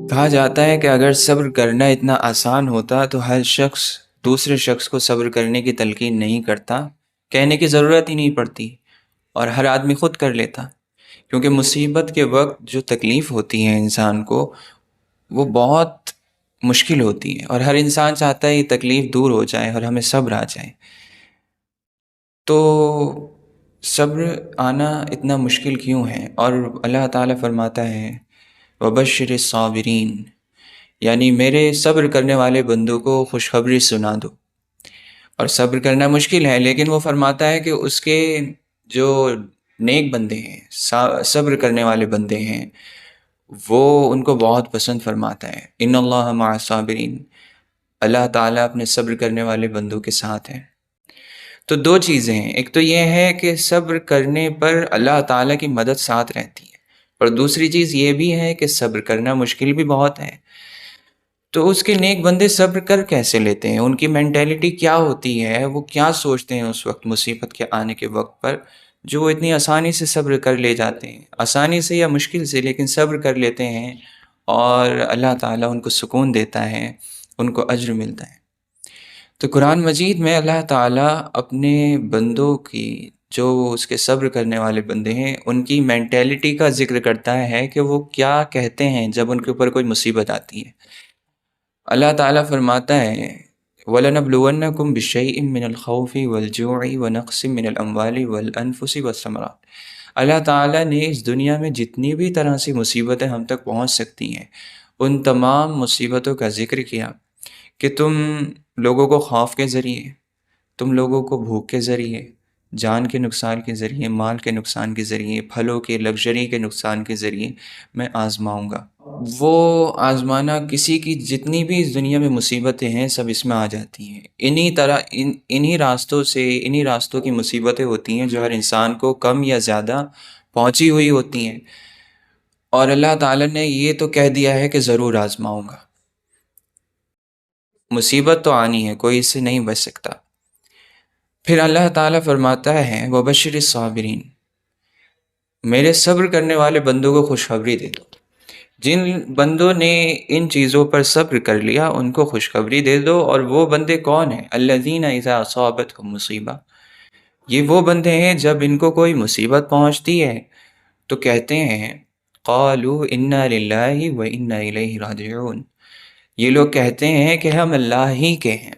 کہا جاتا ہے کہ اگر صبر کرنا اتنا آسان ہوتا تو ہر شخص دوسرے شخص کو صبر کرنے کی تلقین نہیں کرتا، کہنے کی ضرورت ہی نہیں پڑتی اور ہر آدمی خود کر لیتا، کیونکہ مصیبت کے وقت جو تکلیف ہوتی ہے انسان کو وہ بہت مشکل ہوتی ہے، اور ہر انسان چاہتا ہے یہ تکلیف دور ہو جائے اور ہمیں صبر آ جائے۔ تو صبر آنا اتنا مشکل کیوں ہے؟ اور اللہ تعالیٰ فرماتا ہے وبشر الصابرین، یعنی میرے صبر کرنے والے بندوں کو خوشخبری سنا دو۔ اور صبر کرنا مشکل ہے، لیکن وہ فرماتا ہے کہ اس کے جو نیک بندے ہیں، صبر کرنے والے بندے ہیں، وہ ان کو بہت پسند فرماتا ہے۔ ان اللہ مع الصابرین، اللہ تعالیٰ اپنے صبر کرنے والے بندوں کے ساتھ ہیں۔ تو دو چیزیں ہیں، ایک تو یہ ہے کہ صبر کرنے پر اللہ تعالیٰ کی مدد ساتھ رہتی ہے، اور دوسری چیز یہ بھی ہے کہ صبر کرنا مشکل بھی بہت ہے۔ تو اس کے نیک بندے صبر کر کیسے لیتے ہیں؟ ان کی مینٹیلٹی کیا ہوتی ہے؟ وہ کیا سوچتے ہیں اس وقت مصیبت کے آنے کے وقت پر، جو وہ اتنی آسانی سے صبر کر لے جاتے ہیں، آسانی سے یا مشکل سے، لیکن صبر کر لیتے ہیں، اور اللہ تعالیٰ ان کو سکون دیتا ہے، ان کو اجر ملتا ہے۔ تو قرآن مجید میں اللہ تعالیٰ اپنے بندوں کی، جو اس کے صبر کرنے والے بندے ہیں، ان کی مینٹیلٹی کا ذکر کرتا ہے کہ وہ کیا کہتے ہیں جب ان کے اوپر کوئی مصیبت آتی ہے۔ اللہ تعالیٰ فرماتا ہے وَلَنَبْلُوَنَّكُمْ بِشَيْءٍ مِّنَ الْخَوْفِ وَالْجُوعِ وَنَقْصٍ مِّنَ الْأَمْوَالِ وَالْأَنفُسِ وَالثَّمَرَاتِ۔ اللہ تعالیٰ نے اس دنیا میں جتنی بھی طرح سے مصیبتیں ہم تک پہنچ سکتی ہیں، ان تمام مصیبتوں کا ذکر کیا کہ تم لوگوں کو خوف کے ذریعے، تم لوگوں کو بھوک کے ذریعے، جان کے نقصان کے ذریعے، مال کے نقصان کے ذریعے، پھلوں کے لگژری کے نقصان کے ذریعے میں آزماؤں گا۔ وہ آزمانا، کسی کی جتنی بھی اس دنیا میں مصیبتیں ہیں سب اس میں آ جاتی ہیں، انہی راستوں سے، انہی راستوں کی مصیبتیں ہوتی ہیں جو ہر انسان کو کم یا زیادہ پہنچی ہوئی ہوتی ہیں، اور اللہ تعالیٰ نے یہ تو کہہ دیا ہے کہ ضرور آزماؤں گا۔ مصیبت تو آنی ہے، کوئی اس سے نہیں بچ سکتا۔ پھر اللہ تعالیٰ فرماتا ہے وبشر الصابرین، میرے صبر کرنے والے بندوں کو خوشخبری دے دو۔ جن بندوں نے ان چیزوں پر صبر کر لیا ان کو خوشخبری دے دو، اور وہ بندے کون ہیں؟ الذین اذا اصابتهم مصیبہ، یہ وہ بندے ہیں جب ان کو کوئی مصیبت پہنچتی ہے تو کہتے ہیں قالوا انا للہ و انا الیہ راجعون، یہ لوگ کہتے ہیں کہ ہم اللہ ہی کے ہیں،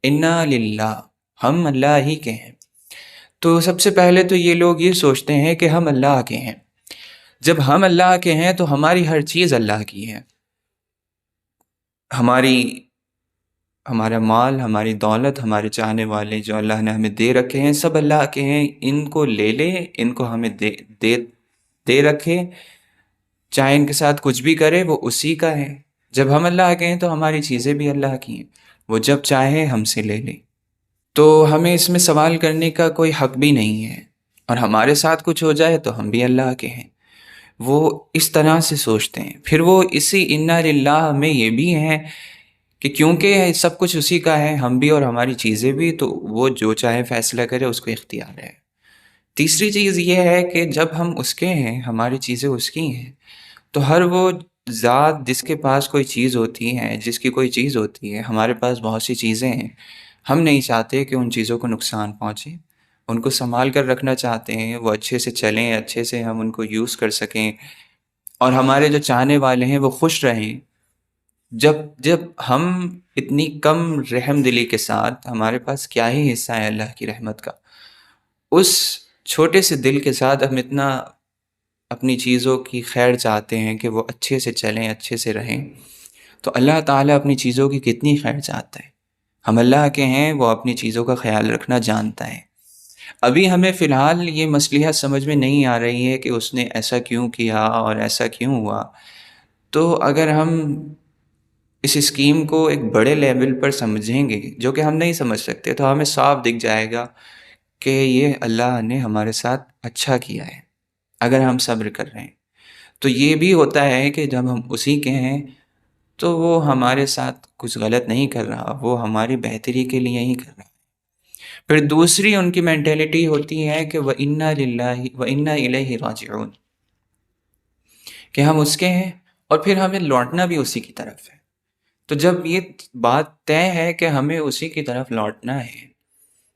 انا للہ، ہم اللہ ہی کے ہیں۔ تو سب سے پہلے تو یہ لوگ یہ سوچتے ہیں کہ ہم اللہ کے ہیں۔ جب ہم اللہ کے ہیں تو ہماری ہر چیز اللہ کی ہے، ہمارا مال، ہماری دولت، ہمارے چاہنے والے جو اللہ نے ہمیں دے رکھے ہیں سب اللہ کے ہیں، ان کو لے لے، ان کو ہمیں دے رکھے، چاہے ان کے ساتھ کچھ بھی کرے وہ اسی کا ہے۔ جب ہم اللہ کے ہیں تو ہماری چیزیں بھی اللہ کی ہیں، وہ جب چاہے ہم سے لے لے، تو ہمیں اس میں سوال کرنے کا کوئی حق بھی نہیں ہے، اور ہمارے ساتھ کچھ ہو جائے تو ہم بھی اللہ کے ہیں۔ وہ اس طرح سے سوچتے ہیں۔ پھر وہ اسی انا للہ میں یہ بھی ہیں کہ کیونکہ سب کچھ اسی کا ہے، ہم بھی اور ہماری چیزیں بھی، تو وہ جو چاہے فیصلہ کرے، اس کو اختیار ہے۔ تیسری چیز یہ ہے کہ جب ہم اس کے ہیں، ہماری چیزیں اس کی ہیں، تو ہر وہ ذات جس کے پاس کوئی چیز ہوتی ہے، جس کی کوئی چیز ہوتی ہے، ہمارے پاس بہت سی چیزیں ہیں، ہم نہیں چاہتے کہ ان چیزوں کو نقصان پہنچے، ان کو سنبھال کر رکھنا چاہتے ہیں، وہ اچھے سے چلیں، اچھے سے ہم ان کو یوز کر سکیں، اور ہمارے جو چاہنے والے ہیں وہ خوش رہیں۔ جب ہم اتنی کم رحم دلی کے ساتھ، ہمارے پاس کیا ہی حصہ ہے اللہ کی رحمت کا، اس چھوٹے سے دل کے ساتھ ہم اتنا اپنی چیزوں کی خیر چاہتے ہیں کہ وہ اچھے سے چلیں، اچھے سے رہیں، تو اللہ تعالیٰ اپنی چیزوں کی کتنی خیر چاہتا ہے۔ ہم اللہ کے ہیں، وہ اپنی چیزوں کا خیال رکھنا جانتا ہے۔ ابھی ہمیں فی الحال یہ مصلحت سمجھ میں نہیں آ رہی ہے کہ اس نے ایسا کیوں کیا اور ایسا کیوں ہوا، تو اگر ہم اس اسکیم کو ایک بڑے لیول پر سمجھیں گے جو کہ ہم نہیں سمجھ سکتے، تو ہمیں صاف دکھ جائے گا کہ یہ اللہ نے ہمارے ساتھ اچھا کیا ہے اگر ہم صبر کر رہے ہیں۔ تو یہ بھی ہوتا ہے کہ جب ہم اسی کے ہیں تو وہ ہمارے ساتھ کچھ غلط نہیں کر رہا، وہ ہماری بہتری کے لیے ہی کر رہا ہے۔ پھر دوسری ان کی مینٹیلٹی ہوتی ہے کہ وَإِنَّا لِلَّهِ وَإِنَّا إِلَيْهِ رَاجِعُونَ، کہ ہم اس کے ہیں اور پھر ہمیں لوٹنا بھی اسی کی طرف ہے۔ تو جب یہ بات طے ہے کہ ہمیں اسی کی طرف لوٹنا ہے،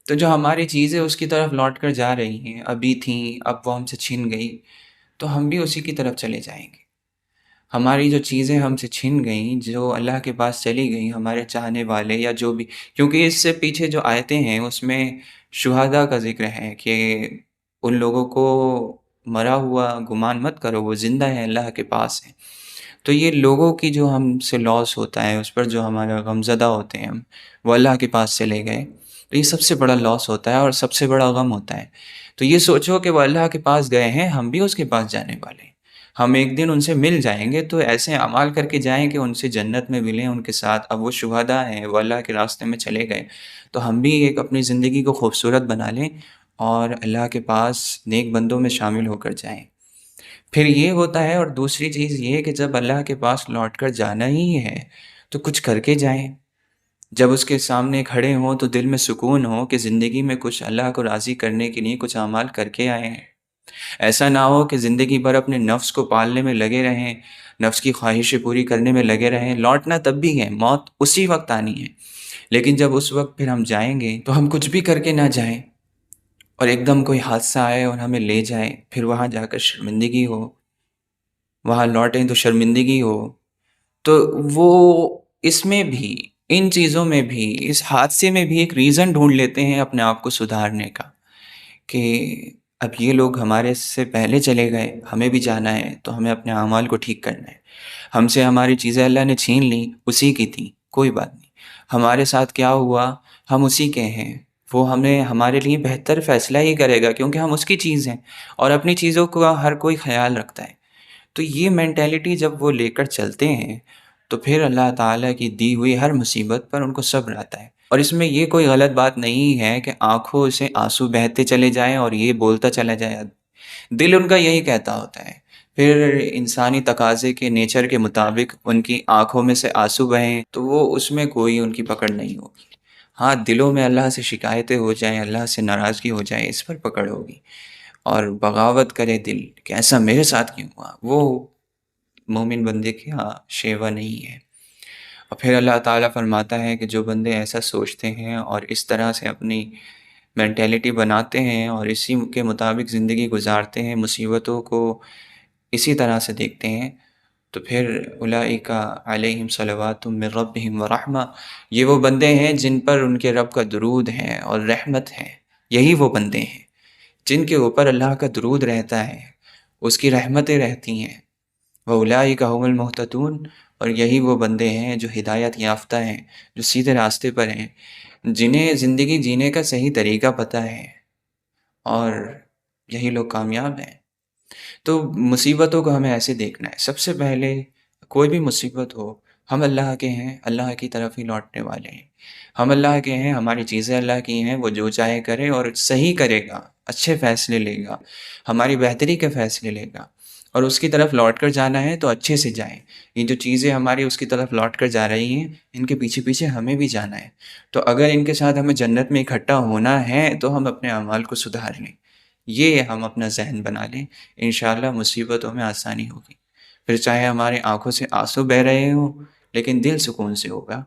تو جو ہماری چیزیں اس کی طرف لوٹ کر جا رہی ہیں، ابھی تھیں اب وہ ہم سے چھن گئی، تو ہم بھی اسی کی طرف چلے جائیں گے۔ ہماری جو چیزیں ہم سے چھن گئیں، جو اللہ کے پاس چلی گئیں، ہمارے چاہنے والے یا جو بھی، کیونکہ اس سے پیچھے جو آیتیں ہیں اس میں شہداء کا ذکر ہے کہ ان لوگوں کو مرا ہوا گمان مت کرو، وہ زندہ ہے، اللہ کے پاس ہے۔ تو یہ لوگوں کی جو ہم سے لاس ہوتا ہے، اس پر جو ہمارا غمزدہ ہوتے ہیں ہم، وہ اللہ کے پاس چلے گئے، تو یہ سب سے بڑا لاس ہوتا ہے اور سب سے بڑا غم ہوتا ہے۔ تو یہ سوچو کہ وہ اللہ کے پاس گئے ہیں، ہم بھی اس کے پاس جانے والے ہیں، ہم ایک دن ان سے مل جائیں گے، تو ایسے اعمال کر کے جائیں کہ ان سے جنت میں ملیں ان کے ساتھ۔ اب وہ شہداء ہیں، وہ اللہ کے راستے میں چلے گئے، تو ہم بھی ایک اپنی زندگی کو خوبصورت بنا لیں اور اللہ کے پاس نیک بندوں میں شامل ہو کر جائیں۔ پھر یہ ہوتا ہے، اور دوسری چیز یہ کہ جب اللہ کے پاس لوٹ کر جانا ہی ہے تو کچھ کر کے جائیں۔ جب اس کے سامنے کھڑے ہوں تو دل میں سکون ہو کہ زندگی میں کچھ اللہ کو راضی کرنے کے لیے کچھ اعمال کر کے آئے ہیں۔ ایسا نہ ہو کہ زندگی بھر اپنے نفس کو پالنے میں لگے رہیں، نفس کی خواہشیں پوری کرنے میں لگے رہیں۔ لوٹنا تب بھی ہے، موت اسی وقت آنی ہے، لیکن جب اس وقت پھر ہم جائیں گے تو ہم کچھ بھی کر کے نہ جائیں اور ایک دم کوئی حادثہ آئے اور ہمیں لے جائے، پھر وہاں جا کر شرمندگی ہو، وہاں لوٹیں تو شرمندگی ہو۔ تو وہ اس میں بھی، ان چیزوں میں بھی، اس حادثے میں بھی ایک ریزن ڈھونڈ لیتے ہیں اپنے آپ کو سدھارنے کا، کہ اب یہ لوگ ہمارے سے پہلے چلے گئے، ہمیں بھی جانا ہے، تو ہمیں اپنے اعمال کو ٹھیک کرنا ہے۔ ہم سے ہماری چیزیں اللہ نے چھین لیں، اسی کی تھیں، کوئی بات نہیں۔ ہمارے ساتھ کیا ہوا، ہم اسی کے ہیں، وہ ہمیں ہمارے لیے بہتر فیصلہ ہی کرے گا، کیونکہ ہم اس کی چیز ہیں، اور اپنی چیزوں کا ہر کوئی خیال رکھتا ہے۔ تو یہ مینٹیلٹی جب وہ لے کر چلتے ہیں تو پھر اللہ تعالیٰ کی دی ہوئی ہر مصیبت پر ان کو صبر آتا ہے۔ اور اس میں یہ کوئی غلط بات نہیں ہے کہ آنکھوں سے آنسو بہتے چلے جائیں اور یہ بولتا چلا جائے، دل ان کا یہی کہتا ہوتا ہے۔ پھر انسانی تقاضے کے نیچر کے مطابق ان کی آنکھوں میں سے آنسو بہیں تو وہ اس میں کوئی ان کی پکڑ نہیں ہوگی۔ ہاں، دلوں میں اللہ سے شکایتیں ہو جائیں، اللہ سے ناراضگی ہو جائے، اس پر پکڑ ہوگی، اور بغاوت کرے دل کہ ایسا میرے ساتھ کیوں ہوا، وہ مومن بندے کی شیوا نہیں ہے۔ اور پھر اللہ تعالیٰ فرماتا ہے کہ جو بندے ایسا سوچتے ہیں اور اس طرح سے اپنی مینٹیلٹی بناتے ہیں اور اسی کے مطابق زندگی گزارتے ہیں، مصیبتوں کو اسی طرح سے دیکھتے ہیں، تو پھر اولئک علیہم صلوات من ربہم ورحمہ، یہ وہ بندے ہیں جن پر ان کے رب کا درود ہے اور رحمت ہے۔ یہی وہ بندے ہیں جن کے اوپر اللہ کا درود رہتا ہے، اس کی رحمتیں رہتی ہیں۔ وَأُولَٰئِكَ هُمُ الْمُهْتَدُونَ، اور یہی وہ بندے ہیں جو ہدایت یافتہ ہیں، جو سیدھے راستے پر ہیں، جنہیں زندگی جینے کا صحیح طریقہ پتہ ہے، اور یہی لوگ کامیاب ہیں۔ تو مصیبتوں کو ہمیں ایسے دیکھنا ہے، سب سے پہلے کوئی بھی مصیبت ہو، ہم اللہ کے ہیں، اللہ کی طرف ہی لوٹنے والے ہیں، ہم اللہ کے ہیں، ہماری چیزیں اللہ کی ہیں، وہ جو چاہے کرے اور صحیح کرے گا، اچھے فیصلے لے گا، ہماری بہتری کے فیصلے لے گا، اور اس کی طرف لوٹ کر جانا ہے تو اچھے سے جائیں۔ یہ جو چیزیں ہماری اس کی طرف لوٹ کر جا رہی ہیں، ان کے پیچھے پیچھے ہمیں بھی جانا ہے، تو اگر ان کے ساتھ ہمیں جنت میں اکٹھا ہونا ہے تو ہم اپنے اعمال کو سدھار لیں، یہ ہم اپنا ذہن بنا لیں، انشاءاللہ مصیبتوں میں آسانی ہوگی۔ پھر چاہے ہماری آنکھوں سے آنسو بہہ رہے ہوں لیکن دل سکون سے ہوگا،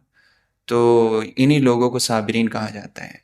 تو انہی لوگوں کو صابرین کہا جاتا ہے۔